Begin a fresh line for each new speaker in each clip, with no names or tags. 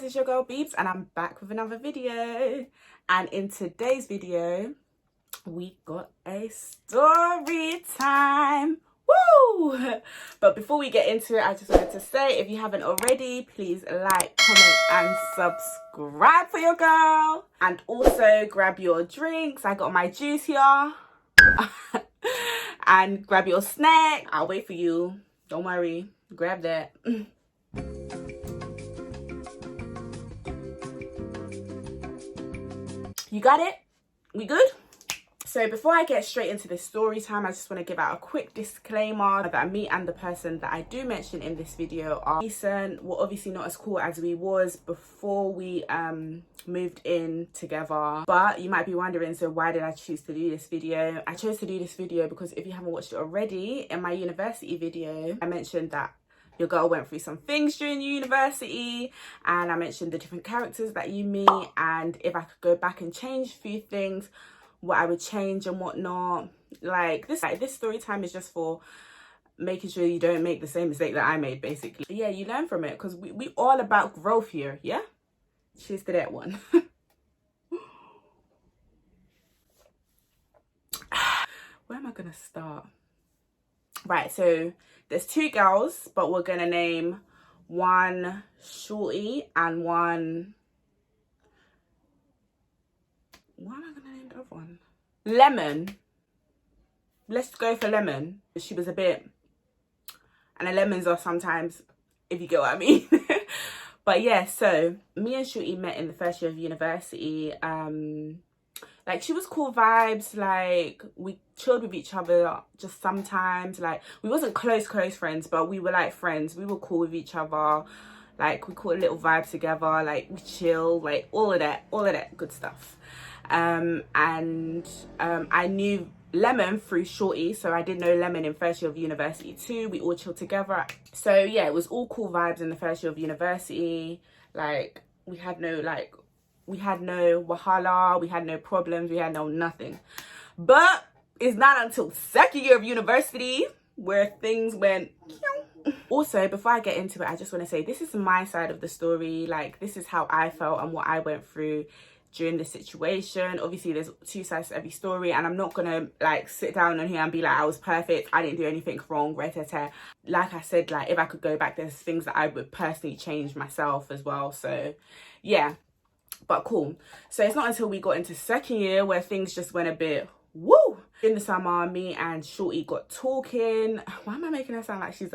guys, it's your girl Beebs and I'm back with another video. And in today's video we got a story time. Woo! But before we get into it, I just wanted to say, if you haven't already, please like, comment and subscribe for your girl. And also grab your drinks. I got my juice here. And grab your snack. I'll wait for you. Don't worry. Grab that. You got it? We good? So before I get straight into this story time, I just want to give out a quick disclaimer that me and the person that I do mention in this video are decent. We're obviously not as cool as we was before we moved in together. But you might be wondering, so why did I choose to do this video? I chose to do this video because if you haven't watched it already, in my university video, I mentioned that your girl went through some things during university, and I mentioned the different characters that you meet, and if I could go back and change a few things, what I would change and whatnot. This story time is just for making sure you don't make the same mistake that I made, basically. Yeah, you learn from it, because we all about growth here, yeah? Cheers to that one. Where am I gonna start? Right, so there's two girls, but we're gonna name one Shorty and one... What am I gonna name the other one? Lemon. Let's go for Lemon. She was a bit... And the lemons are sometimes, if you get what I mean. But yeah, so me and Shorty met in the first year of university. Like, she was cool vibes. Like, we chilled with each other just sometimes. Like, we wasn't close friends, but we were like friends. We were cool with each other. Like, we caught a little vibe together. Like, we chill, like all of that good stuff. I knew Lemon through Shorty, so I did know Lemon in first year of university too. We all chilled together. So yeah, it was all cool vibes in the first year of university. Like, we had no wahala, we had no problems, we had no nothing. But it's not until second year of university where things went... Also, before I get into it, I just want to say, this is my side of the story. Like, this is how I felt and what I went through during the situation. Obviously, there's two sides to every story, and I'm not gonna like sit down on here and be like, I was perfect, I didn't do anything wrong, like I said, like, if I could go back, there's things that I would personally change myself as well. So yeah, but cool. So it's not until we got into second year where things just went a bit woo. In the summer, me and Shorty got talking. Why am I making her sound like she's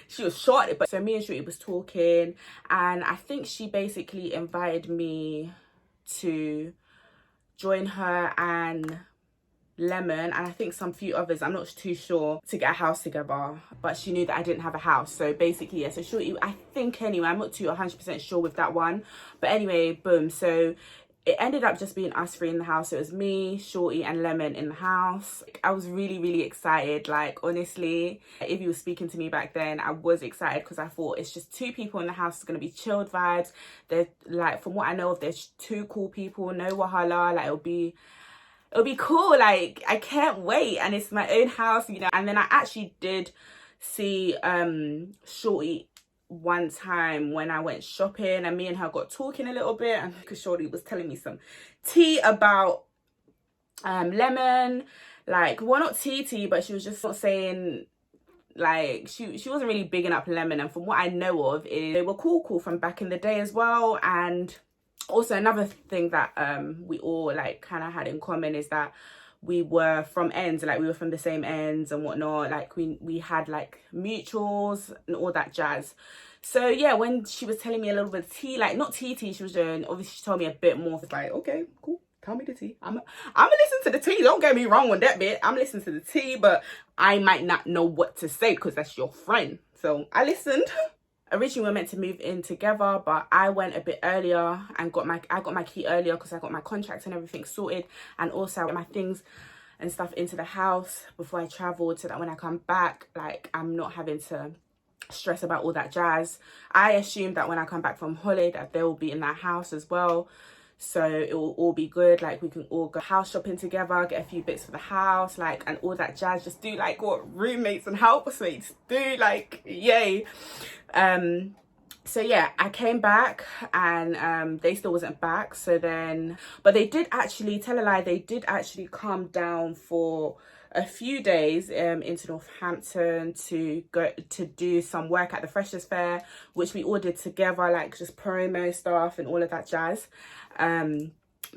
she was short? But so me and Shorty was talking, and I think she basically invited me to join her and Lemon, and I think some few others, I'm not too sure, to get a house together. But she knew that I didn't have a house, so basically, yeah, so Shorty, I think anyway, I'm not too 100% sure with that one, but anyway, boom. So it ended up just being us three in the house. So it was me, Shorty and Lemon in the house. I was really excited. Like, honestly, if you were speaking to me back then, I was excited because I thought it's just two people in the house. It's going to be chilled vibes. They're like, from what I know of, there's two cool people, no wahala. Like, it'll be cool. Like, I can't wait. And it's my own house, you know. And then I actually did see Shorty one time when I went shopping, and me and her got talking a little bit, and because Shorty was telling me some tea about Lemon, like, well, not tea, but she was just sort of saying, like, she wasn't really bigging up Lemon, and from what I know of is they were cool from back in the day as well. And also another thing that we all like kind of had in common is that we were from ends, like we were from the same ends and whatnot. Like we had like mutuals and all that jazz. So yeah, when she was telling me a little bit of tea, like not tea, she was doing, obviously she told me a bit more. It's like, okay, cool, tell me the tea. I'm gonna listen to the tea. Don't get me wrong on that bit. I'm listening to the tea, but I might not know what to say because that's your friend. So I listened. Originally we were meant to move in together, but I went a bit earlier and I got my key earlier because I got my contracts and everything sorted, and also my things and stuff into the house before I traveled, so that when I come back, like, I'm not having to stress about all that jazz. I assumed that when I come back from holiday that they will be in that house as well, so it will all be good. Like, we can all go house shopping together, get a few bits for the house, like, and all that jazz. Just do like what roommates and housemates do, like, yay. So yeah, I came back and they still wasn't back. So then, but they did actually, tell a lie, they did actually come down for a few days into Northampton to go to do some work at the Freshers Fair, which we all did together, like just promo stuff and all of that jazz,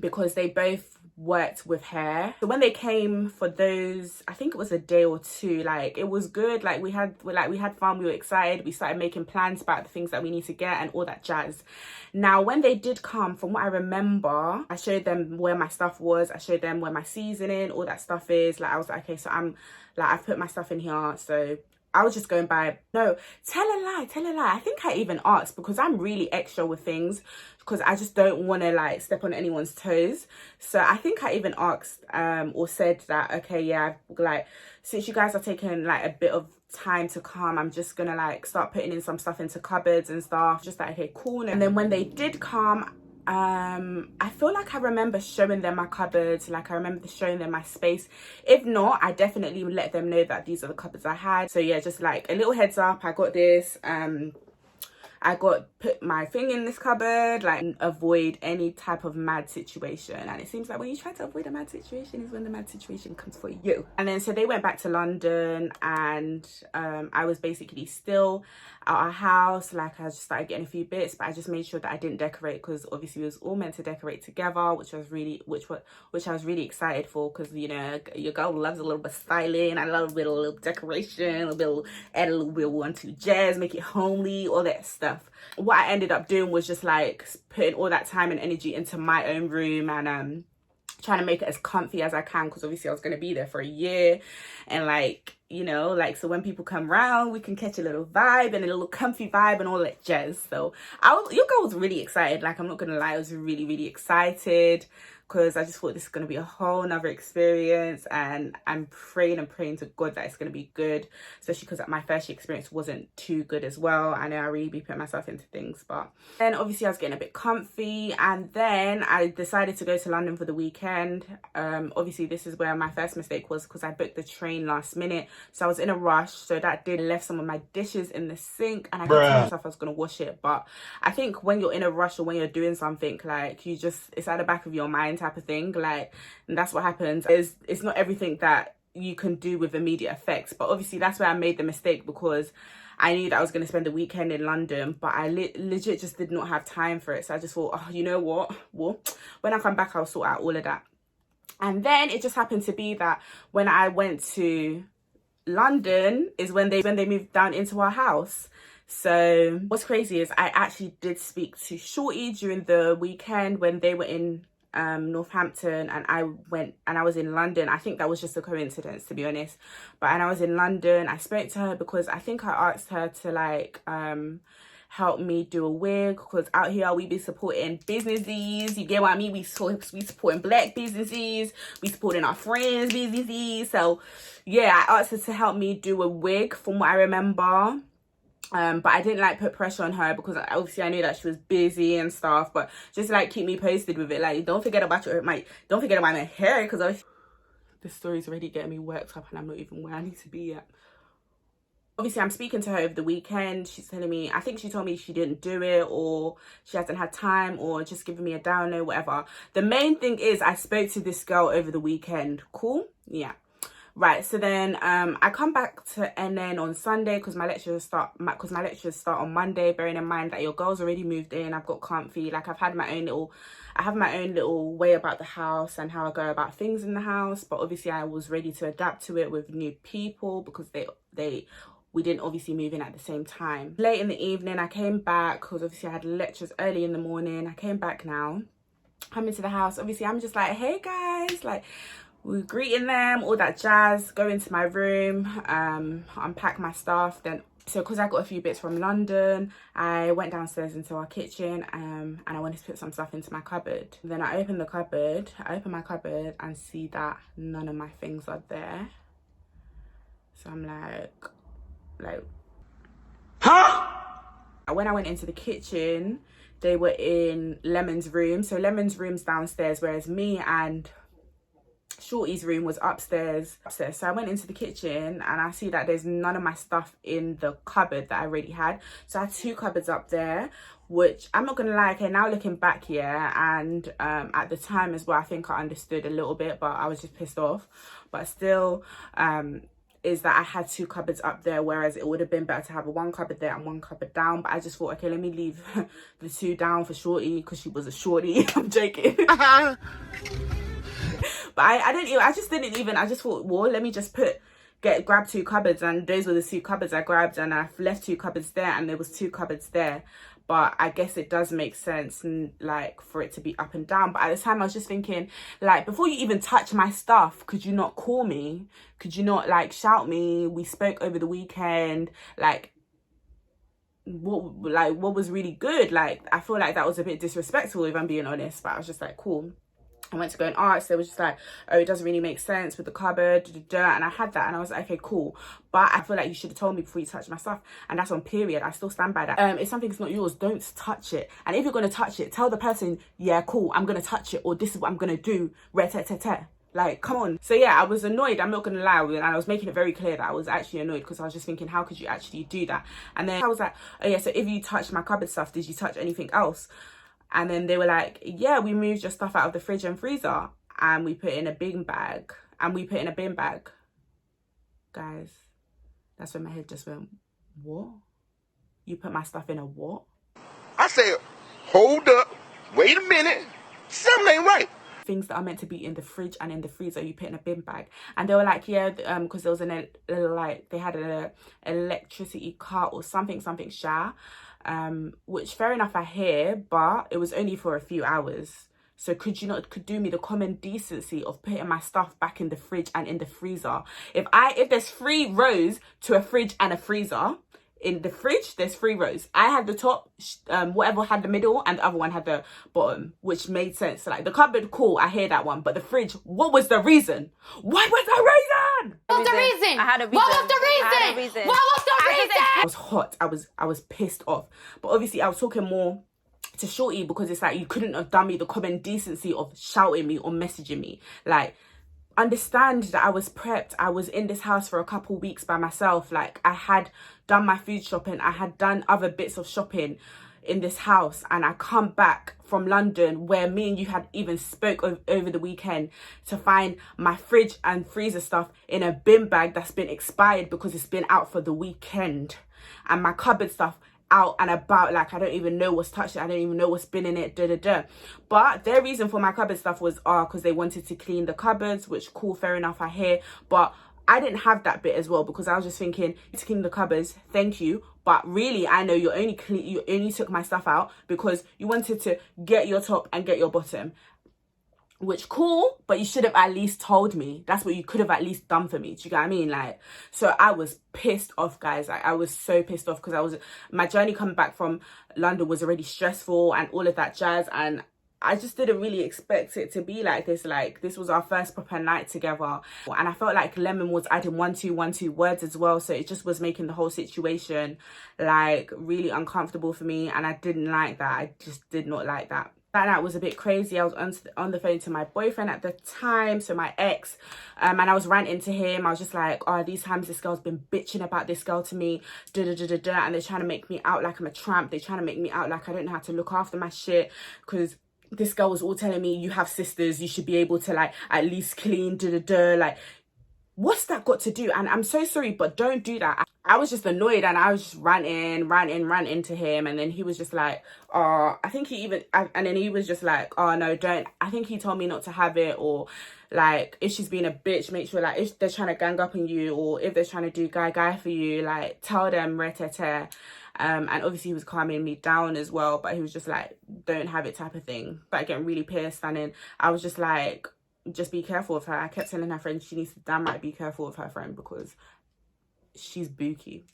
because they both worked with hair. So when they came for those, I think it was a day or two, like it was good. Like we had fun, we were excited, we started making plans about the things that we need to get and all that jazz. Now when they did come, from what I remember, I showed them where my stuff was, I showed them where my seasoning, all that stuff is. Like I was like, okay, so I'm like, I've put my stuff in here. So I was just going by, no, tell a lie. I think I even asked, because I'm really extra with things, because I just don't want to like step on anyone's toes. So I think I even asked or said that, okay, yeah, like since you guys are taking like a bit of time to come, I'm just gonna like start putting in some stuff into cupboards and stuff, just like, okay, cool. And then when they did come, I feel like I remember showing them my cupboards, like I remember showing them my space. If not, I definitely let them know that these are the cupboards I had. So yeah, just like a little heads up, I got this, I put my thing in this cupboard, like avoid any type of mad situation. And it seems like when you try to avoid a mad situation is when the mad situation comes for you. And then so they went back to London, and I was basically still at our house. Like I just started getting a few bits, but I just made sure that I didn't decorate, because obviously we was all meant to decorate together, which I was really excited for, because you know your girl loves a little bit of styling, I love a little decoration, add a little bit of 1-2 jazz, make it homely, all that stuff. What I ended up doing was just like putting all that time and energy into my own room, and trying to make it as comfy as I can, because obviously I was going to be there for a year, and like, you know, like, so when people come around we can catch a little vibe and a little comfy vibe and all that jazz. So your girl was really excited, like I'm not gonna lie, I was really excited, because I just thought this is going to be a whole nother experience, and I'm praying to God that it's going to be good, especially because my first year experience wasn't too good as well. I know I really be putting myself into things, but then obviously I was getting a bit comfy, and then I decided to go to London for the weekend. Obviously this is where my first mistake was, because I booked the train last minute, so I was in a rush, so that did left some of my dishes in the sink, and I told myself I was going to wash it. But I think when you're in a rush, or when you're doing something, like you just, it's at the back of your mind type of thing, like, and that's what happens. It's not everything that you can do with immediate effects, but obviously that's where I made the mistake, because I knew that I was going to spend the weekend in London, but I legit just did not have time for it. So I just thought, oh, you know what, well, when I come back I'll sort out all of that. And then it just happened to be that when I went to London is when they moved down into our house. So what's crazy is I actually did speak to Shorty during the weekend when they were in Northampton, and I was in London. I think that was just a coincidence, to be honest, but and I was in London. I spoke to her because I think I asked her to like help me do a wig, because out here we be supporting businesses, you get what I mean, we supporting black businesses, we supporting our friends businesses. So yeah, I asked her to help me do a wig, from what I remember. But I didn't like put pressure on her, because obviously I knew that she was busy and stuff, but just like keep me posted with it. Like don't forget about my hair, because the story's already getting me worked up and I'm not even where I need to be yet. Obviously I'm speaking to her over the weekend. She's telling me, I think she told me she didn't do it, or she hasn't had time, or just giving me a download, whatever. The main thing is I spoke to this girl over the weekend. Cool? Yeah. Right, so then I come back to NN on Sunday, because my lectures start on Monday, bearing in mind that your girl's already moved in. I've got comfy, like I have my own little way about the house and how I go about things in the house, but obviously I was ready to adapt to it with new people, because we didn't obviously move in at the same time. Late in the evening I came back, because obviously I had lectures early in the morning. I came back now, come into the house, obviously I'm just like, hey guys, like we're greeting them, all that jazz, go into my room, unpack my stuff. Then, so because I got a few bits from London, I went downstairs into our kitchen and I wanted to put some stuff into my cupboard. Then I open my cupboard and see that none of my things are there. So I'm like, huh? When I went into the kitchen, they were in Lemon's room. So Lemon's room's downstairs, whereas me and Shorty's room was upstairs. So I went into the kitchen and I see that there's none of my stuff in the cupboard that I already had. So I had 2 cupboards up there, which I'm not gonna lie, okay, now looking back, yeah, and at the time as well, I think I understood a little bit, but I was just pissed off. But still, is that I had 2 cupboards up there, whereas it would have been better to have 1 cupboard there and 1 cupboard down. But I just thought, okay, let me leave the 2 down for Shorty, because she was a shorty. I'm joking. But I just thought, well, let me just grab 2 cupboards, and those were the 2 cupboards I grabbed, and I left 2 cupboards there, and there was 2 cupboards there. But I guess it does make sense, like, for it to be up and down. But at the time, I was just thinking, like, before you even touch my stuff, could you not call me? Could you not, like, shout me? We spoke over the weekend. Like, what was really good? Like, I feel like that was a bit disrespectful, if I'm being honest. But I was just like, cool. I went to go and ask. They were just like, oh, it doesn't really make sense with the cupboard, and I had that, and I was like, okay, cool. But I feel like you should have told me before you touched my stuff, and that's on period. I still stand by that. If something's not yours, don't touch it. And if you're going to touch it, tell the person, yeah, cool, I'm going to touch it, or this is what I'm going to do. Like, come on. So yeah, I was annoyed, I'm not gonna lie, and I was making it very clear that I was actually annoyed, because I was just thinking, how could you actually do that? And then I was like, oh yeah, so if you touched my cupboard stuff, did you touch anything else? And then they were like, yeah, we moved your stuff out of the fridge and freezer, and we put it in a bin bag. Guys, that's when my head just went, what? You put my stuff in a what?
I said, hold up, wait a minute, something ain't right.
Things that are meant to be in the fridge and in the freezer, you put in a bin bag. And they were like, yeah, because there was they had an electricity cut or something shower. Which fair enough, I hear, but it was only for a few hours. So could you not do me the common decency of putting my stuff back in the fridge and in the freezer? If there's 3 rows to a fridge and a freezer, in the fridge there's 3 rows. I had the top, whatever had the middle, and the other one had the bottom, which made sense. So, like, the cupboard, cool, I hear that one, but the fridge, what was the reason? What was the reason?
What was the reason?
I had a reason.
What was the reason? What was the reason?
I was hot. I was pissed off. But obviously I was talking more to Shorty, because it's like, you couldn't have done me the common decency of shouting me or messaging me. Like, understand that I was prepped. I was in this house for a couple weeks by myself. Like, I had done my food shopping, I had done other bits of shopping in this house, and I come back from London, where me and you had even spoke over the weekend, to find my fridge and freezer stuff in a bin bag that's been expired because it's been out for the weekend, and my cupboard stuff out and about. Like, I don't even know what's touched it, I don't even know what's been in it, But their reason for my cupboard stuff was because they wanted to clean the cupboards, which, cool, fair enough, I hear. But I didn't have that bit as well, because I was just thinking, to clean the cupboards, thank you, but really, I know you only took my stuff out because you wanted to get your top and get your bottom. Which, cool, but you should have at least told me. That's what you could have at least done for me. Do you get what I mean? Like, so I was pissed off, guys. Like, I was so pissed off, because my journey coming back from London was already stressful and all of that jazz, and I just didn't really expect it to be like this. Like, this was our first proper night together, and I felt like Lemon was adding 1 2 1 2 words as well, so it just was making the whole situation like really uncomfortable for me, and I didn't like that. I just did not like that. That night was a bit crazy. I was on the phone to my boyfriend at the time, so my ex, and I was ranting to him. I was just like, oh, these times this girl's been bitching about this girl to me, and they're trying to make me out like I'm a tramp. They're trying to make me out like I don't know how to look after my shit, because this girl was all telling me, you have sisters, you should be able to, like, at least clean, like, what's that got to do? And I'm so sorry, but don't do that. I was just annoyed, and I was just ranting to him, and then he was just like, oh, and then he was just like, oh no, don't, I think he told me not to have it, or like, if she's being a bitch, make sure, like, if they're trying to gang up on you, or if they're trying to do guy for you, like, tell them, and obviously he was calming me down as well, but he was just like, don't have it type of thing. But getting really pissed, and then I was just like, just be careful of her. I kept telling her friend she needs to damn right be careful of her friend, because she's booky.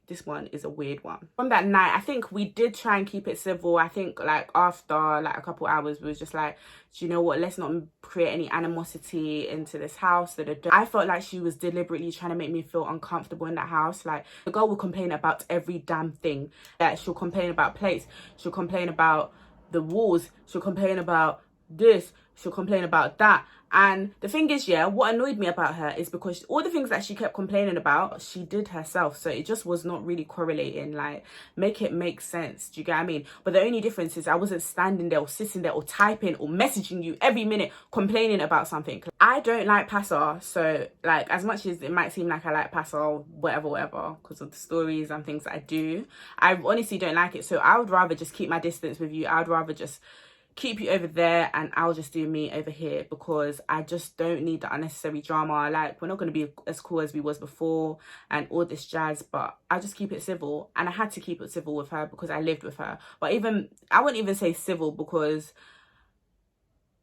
This one is a weird one. From that night, I think we did try and keep it civil. I think, like, after like a couple hours, we was just like, do you know what, let's not create any animosity into this house. I felt like she was deliberately trying to make me feel uncomfortable in that house. Like, the girl will complain about every damn thing. Like, she'll complain about plates, she'll complain about the walls, she'll complain about this, she'll complain about that, And the thing is, yeah, what annoyed me about her is because all the things that she kept complaining about, she did herself. So it just was not really correlating. Like, make it make sense. Do you get what I mean? But the only difference is I wasn't standing there or sitting there or typing or messaging you every minute complaining about something. I don't like Passa. So, like, as much as it might seem like I like Passa, whatever, because of the stories and things that I do, I honestly don't like it. So I would rather just keep my distance with you. I would rather just keep you over there and I'll just do me over here, because I just don't need the unnecessary drama. Like, we're not going to be as cool as we was before and all this jazz, but I just keep it civil. And I had to keep it civil with her because I lived with her. But even, I wouldn't even say civil, because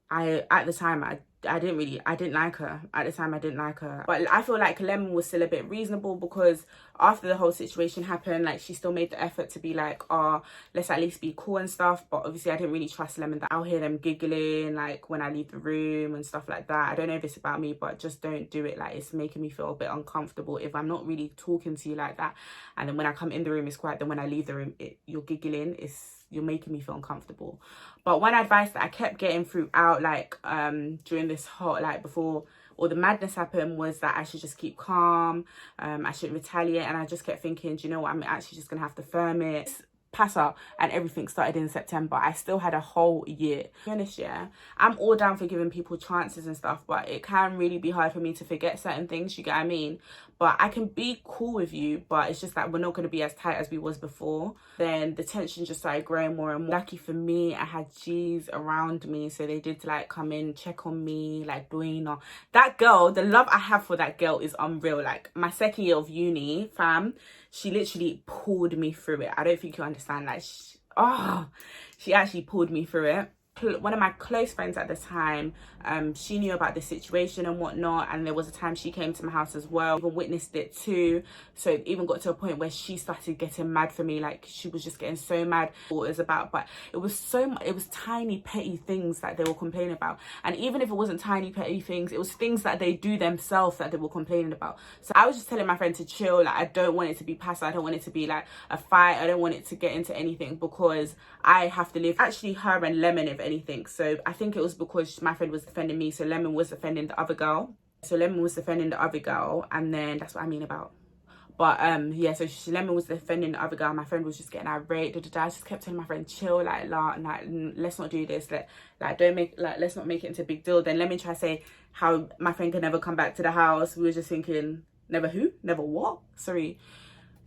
at the time I didn't like her. At the time I didn't like her. But I feel like Lemon was still a bit reasonable, because after the whole situation happened, like, she still made the effort to be like, oh, let's at least be cool and stuff. But obviously I didn't really trust Lemon. That I'll hear them giggling like when I leave the room and stuff like that. I don't know if it's about me, but just don't do it. Like, it's making me feel a bit uncomfortable if I'm not really talking to you like that, and then when I come in the room it's quiet, then when I leave the room you're giggling. You're making me feel uncomfortable. But one advice that I kept getting throughout, like, during this whole, like, before all the madness happened, was that I should just keep calm. I shouldn't retaliate. And I just kept thinking, do you know what? I'm actually just gonna have to firm it. Pass up, and everything started in September. I still had a whole year. To be honest, yeah, I'm all down for giving people chances and stuff, but it can really be hard for me to forget certain things, you get what I mean? But I can be cool with you, but it's just that we're not going to be as tight as we was before. Then the tension just started growing more and more. Lucky for me, I had G's around me, so they did, like, come in, check on me, like Dwayne. That girl, the love I have for that girl is unreal. Like, my second year of uni, fam, she literally pulled me through it. I don't think you understand. Like, she actually pulled me through it. One of my close friends at the time, she knew about the situation and whatnot, and there was a time she came to my house as well, even witnessed it too. So it even got to a point where she started getting mad for me. Like, she was just getting so mad what it was about. But it was tiny petty things that they were complaining about. And even if it wasn't tiny petty things, it was things that they do themselves that they were complaining about. So I was just telling my friend to chill. Like, I don't want it to be passive. I don't want it to be like a fight. I don't want it to get into anything, because I have to live. Actually, her and Lemon, if anything. So I think it was because my friend was defending me, so Lemon was defending the other girl. And then that's what I mean about. But yeah, so Lemon was defending the other girl. My friend was just getting irate. I just kept telling my friend, chill, like, let's not do this. Let's not make it into a big deal. Then Lemon tried to say how my friend could never come back to the house. We were just thinking, never who? Never what? Sorry.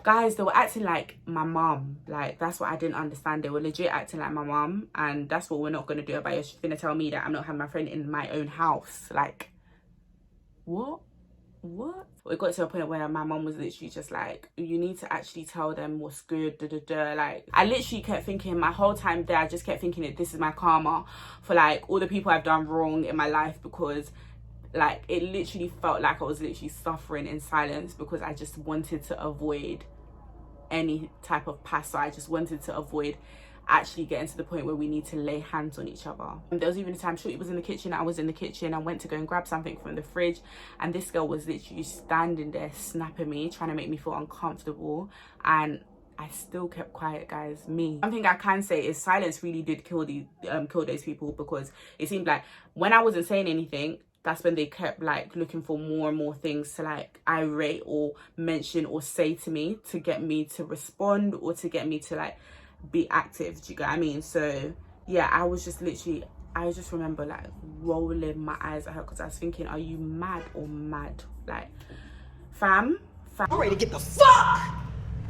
Guys, they were acting like my mum. Like, that's what I didn't understand. They were legit acting like my mum, and that's what we're not going to do about it. You're finna tell me that I'm not having my friend in my own house. Like, what? It got to a point where my mum was literally just like, you need to actually tell them what's good, Like, I literally kept thinking, my whole time there, I just kept thinking that this is my karma for, like, all the people I've done wrong in my life, because, like, it literally felt like I was literally suffering in silence, because I just wanted to avoid any type of pass. So I just wanted to avoid actually getting to the point where we need to lay hands on each other. And there was even a time Shorty was in the kitchen, I was in the kitchen, I went to go and grab something from the fridge, and this girl was literally standing there snapping me, trying to make me feel uncomfortable, and I still kept quiet, guys. One thing I can say is silence really did kill those people, because it seemed like when I wasn't saying anything, that's when they kept, like, looking for more and more things to, like, irate or mention or say to me to get me to respond or to get me to, like, be active. Do you get what I mean? So yeah, I just remember, like, rolling my eyes at her, because I was thinking, are you mad or mad? Like, fam,
I'm ready to get the fuck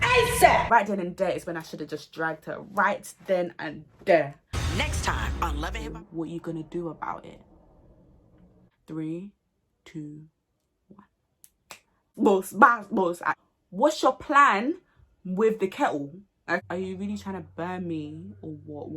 ASAP.
Right then and there is when I should have just dragged her. Right then and there.
Next time on Love and Hip Hop.
What are you gonna do about it? 3, 2, 1. Boss. What's your plan with the kettle? Are you really trying to burn me or what?